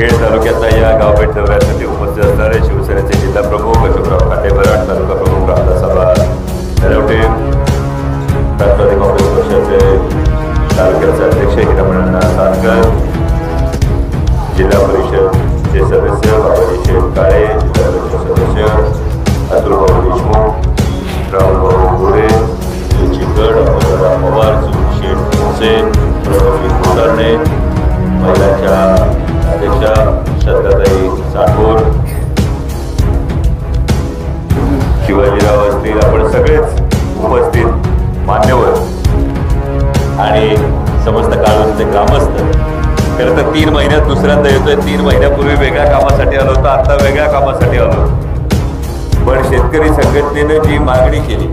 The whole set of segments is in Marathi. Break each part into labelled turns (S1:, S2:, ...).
S1: खेड तालुक्यातल्या या गावभेट दौऱ्यासाठी उपस्थित असणारे शिवसेनेचे जिल्हा प्रमुख अशोकराव खांडेबराड, तालुका प्रमुख रामदास नरवटे, राष्ट्रवादी काँग्रेस पक्षाचे तालुक्याचे अध्यक्ष हिरामण सानकर, जिल्हा परिषदचे सदस्य बाबाजी शेठ काळे, जिल्हा परिषद सदस्य अतुलभाऊ देशमुख, राहुलभाऊ गोरे, चिकड, अमोलराव पवार, शेठ हुसेन, प्रवीण कुलकर्णी, महिलांच्या अध्यक्षा श्रद्धाताई साठोर, शिवाजीराव असतील, आपण सगळेच उपस्थित मान्यवर आणि समस्त काळूचे ग्रामस्थ. खरं तर 3 महिन्यात दुसऱ्यांदा येतोय. 3 महिन्यापूर्वी वेगळ्या कामासाठी आलो होतो, आता वेगळ्या कामासाठी आलो. पण शेतकरी संघटनेनं जी मागणी केली,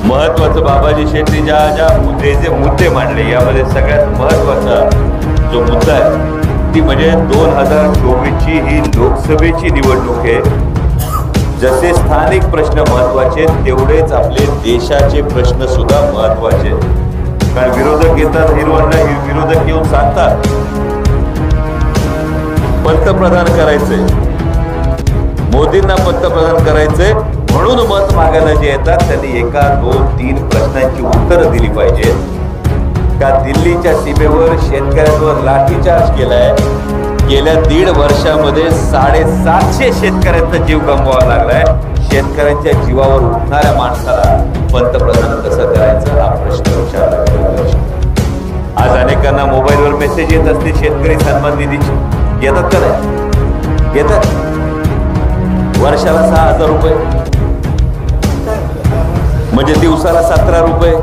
S1: महत्वाचं बाबाजी शेट्टी जे मुद्दे मांडले, यामध्ये सगळ्यात महत्वाचा जो मुद्दा आहे ती म्हणजे 2024ची ही लोकसभेची निवडणूक आहे. जसे स्थानिक प्रश्न महत्वाचे तेवढेच आपले देशाचे प्रश्न सुद्धा महत्वाचे. कारण विरोधक येतात, विरोधक येऊन सांगतात पंतप्रधान करायचंय, मोदींना पंतप्रधान करायचंय, म्हणून मत मागायला जे येतात त्यांनी 1, 2, 3 प्रश्नांची उत्तरं दिली पाहिजेत. का दिल्लीच्या सीमेवर शेतकऱ्यांवर लाठीचार्ज केलाय, गेल्या 1.5 वर्षामध्ये 750 शेतकऱ्यांचा जीव गमवावा लागलाय. शेतकऱ्यांच्या जीवावर उठणाऱ्या माणसाला पंतप्रधान कसं करायचं हा प्रश्न विचारला गेला. आज अनेकांना मोबाईलवर मेसेज येत असते शेतकरी सन्मान निधीचे. येतात का नाही? येतात. वर्षाला 6,000 रुपये म्हणजे दिवसाला 17 रुपये.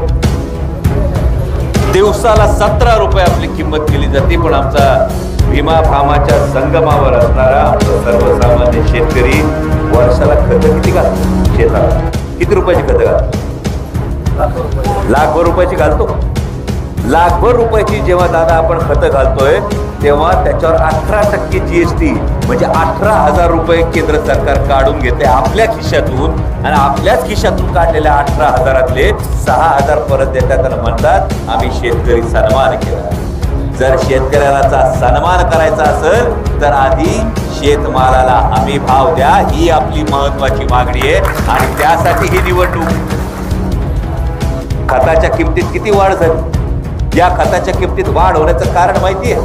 S1: दिवसाला 17 रुपये आपली किंमत केली जाते. पण आमचा भीमा फामाच्या संगमावर असणारा सर्वसामान्य शेतकरी वर्षाला खत किती घालतो? शेताला किती रुपयाची खत घालतो? लाखभर रुपयाची घालतो. लाखभर रुपयाची जेव्हा दादा आपण खत घालतोय तेव्हा त्याच्यावर 18% GST म्हणजे 18,000 रुपये केंद्र सरकार काढून घेते आपल्या खिशातून. आणि आपल्याच खिशातून काढलेल्या 18,000तले 6,000 परत देतात आणि म्हणतात आम्ही शेतकरी सन्मान केला. जर शेतकऱ्याचा सन्मान करायचा असेल तर आधी शेतमालाला हमी भाव द्या, ही आपली महत्वाची मागणी आहे. आणि त्यासाठी ही निवडणूक. खताच्या किमतीत किती वाढ झाली? या खताच्या किमतीत वाढ होण्याचं कारण माहिती आहे?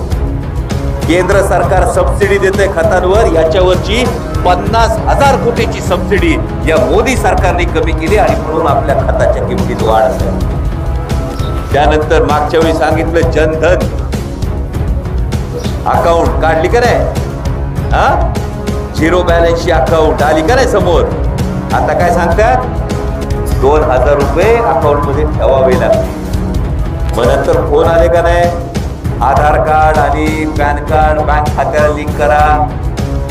S1: केंद्र सरकार सबसिडी देते खतांवर, याच्यावरची 50,000 कोटीची सबसिडी या मोदी सरकारने कमी केली आणि म्हणून आपल्या खताच्या किमतीत वाढ असेल. त्यानंतर मागच्या वेळी सांगितलं जनधन अकाउंट काढली का नाही? 0 बॅलन्सची अकाउंट आली का नाही समोर? आता काय सांगतात? 2,000 रुपये अकाउंट मध्ये ठेवावे लागतील. मग नंतर फोन आले का नाही? आधार कार्ड आणि पॅन कार्ड बँक खात्याला लिंक करा.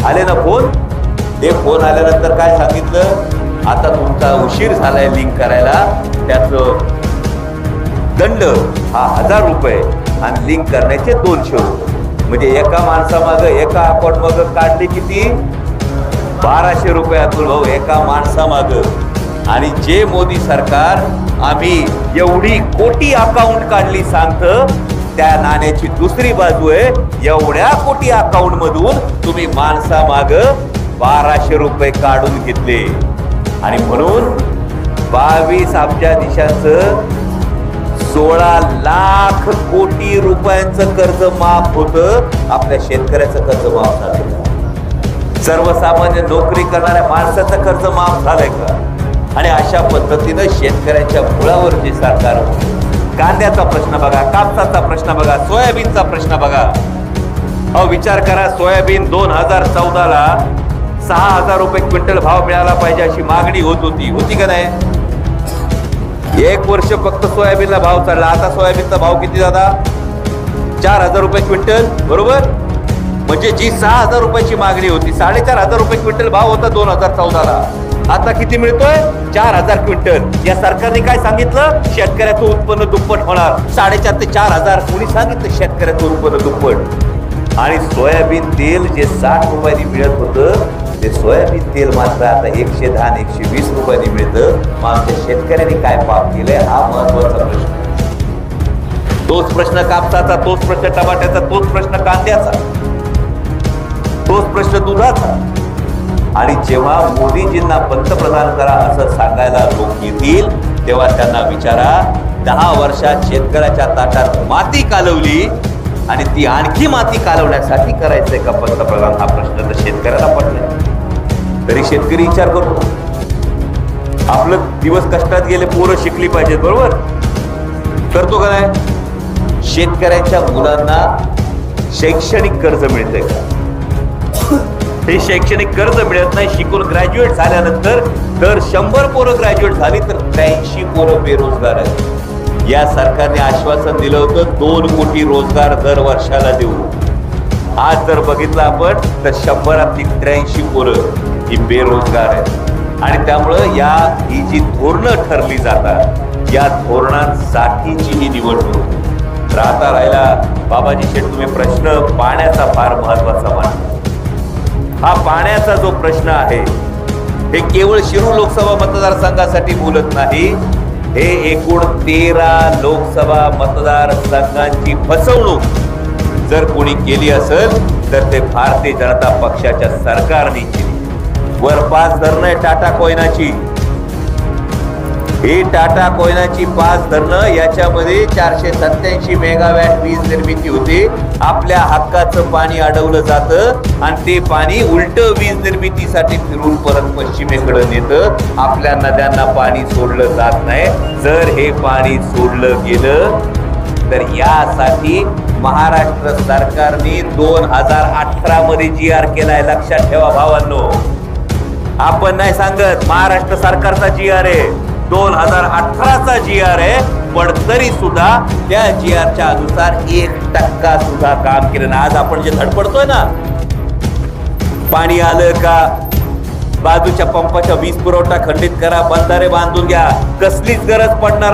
S1: आले ना फोन? ते फोन आल्यानंतर काय सांगितलं? आता तुमचा उशीर झालाय लिंक करायला, त्याचं दंड हा 1,000 रुपये आणि लिंक करण्याचे 200 रुपये. म्हणजे एका माणसामागं, एका अकाउंट मागं काढली किती? 1,200 रुपये अतुल भाऊ एका माणसामागं. आणि जे मोदी सरकार आम्ही एवढी कोटी अकाउंट काढली सांगतं, त्या नाण्याची दुसरी बाजू आहे एवढ्या कोटी अकाउंट मधून तुम्ही माणसामागं 1,200 रुपये काढून घेतले. आणि म्हणून 22 अब्जाधीशांचं 16 लाख कोटी रुपयांचं कर्ज माफ होतं. आपल्या शेतकऱ्याचं कर्ज माफ झालंय का? सर्वसामान्य नोकरी करणाऱ्या माणसाचं कर्ज माफ झालंय का? आणि अशा पद्धतीनं शेतकऱ्यांच्या मुळावर जे सरकार, कांद्याचा प्रश्न बघा, कापसाचा प्रश्न बघा, सोयाबीनचा प्रश्न बघा. अहो विचार करा, सोयाबीन 2014ला 6,000 रुपये क्विंटल भाव मिळाला पाहिजे अशी मागणी होती का नाही? 1 वर्ष फक्त सोयाबीनला भाव चढला. आता सोयाबीनचा भाव किती दादा? 4,000 रुपये क्विंटल, बरोबर? म्हणजे जी 6,000 रुपयाची मागणी होती, 4,500 रुपये क्विंटल भाव होता 2014ला. आता किती मिळतोय? 4,000 क्विंटल. या सरकारने काय सांगितलं? शेतकऱ्याचं उत्पन्न दुप्पट होणार. 4,500 ते 4,000 कोणी सांगितलं शेतकऱ्याचं उत्पन्न दुप्पट? आणि सोयाबीन तेल जे 60 रुपयांनी मिळत होतं ते सोयाबीन तेल मात्र आता 110 आणि 120 रुपयांनी मिळतं. मग आमच्या शेतकऱ्यांनी काय पाप केलंय हा महत्वाचा प्रश्न. तोच प्रश्न कापसाचा, तोच प्रश्न टमाट्याचा, तोच प्रश्न कांद्याचा, तोच प्रश्न दुधाचा. आणि जेव्हा मोदीजींना पंतप्रधान करा असं सांगायला लोक येतील तेव्हा त्यांना विचारा, 10 वर्षात शेतकऱ्याच्या ताटात माती कालवली आणि ती आणखी माती कालवण्यासाठी करायचंय का पंतप्रधान? हा प्रश्न तर शेतकऱ्याला पडलाय. तरी शेतकरी विचार करतो, आपलं दिवस कष्टात गेले, पोरं शिकली पाहिजेत, बरोबर करतो का नाही? शेतकऱ्यांच्या मुलांना शैक्षणिक कर्ज मिळतंय का? हे शैक्षणिक कर्ज मिळत नाही. शिकून ग्रॅज्युएट झाल्यानंतर तर 100 पोरं ग्रॅज्युएट झाली तर 83 पोरं बेरोजगार आहेत. या सरकारने आश्वासन दिलं होतं 2 कोटी रोजगार दर वर्षाला देऊ. आज जर बघितलं आपण तर 100रातली 83 पोरं ही बेरोजगार आहेत. आणि त्यामुळं ही जी धोरणं ठरली जातात या धोरणांसाठीची ही निवडणूक. राहता राहिला बाबाजी शेठ, तुम्ही प्रश्न पाण्याचा फार महत्वाचा मानता. हा पाण्याचा जो प्रश्न आहे हे केवळ शिरूर लोकसभा मतदारसंघासाठी बोलत नाही, हे एकूण 13 लोकसभा मतदारसंघांची फसवणूक जर कोणी केली असेल तर ते भारतीय जनता पक्षाच्या सरकारने केली. वर 5 धरणं आहे टाटा कोयनाची. ही टाटा कोयनाची 5 धरणं, याच्यामध्ये 487 मेगावॅट वीज निर्मिती होते. आपल्या हक्काचं पाणी अडवलं जातं आणि ते पाणी उलट वीज निर्मितीसाठी फिरून परत पश्चिमेकडे नेतं. आपल्या नद्यांना पाणी सोडलं जात नाही. जर हे पाणी सोडलं गेलं तर यासाठी महाराष्ट्र सरकारने 2018 मध्ये GR केलाय. लक्षात ठेवा भावांनो, आपण नाही सांगत, महाराष्ट्र सरकारचा GR आहे, 2018चा GR आहे. पण तरी सुद्धा त्या GRच्या अनुसार 1% सुद्धा काम केलं ना. आज आपण जे धडपडतोय ना, पाणी आलं का, बाजूच्या पंपाच्या वीज पुरवठा खंडित करा, बंधारे बांधून घ्या, कसलीच गरज पडणार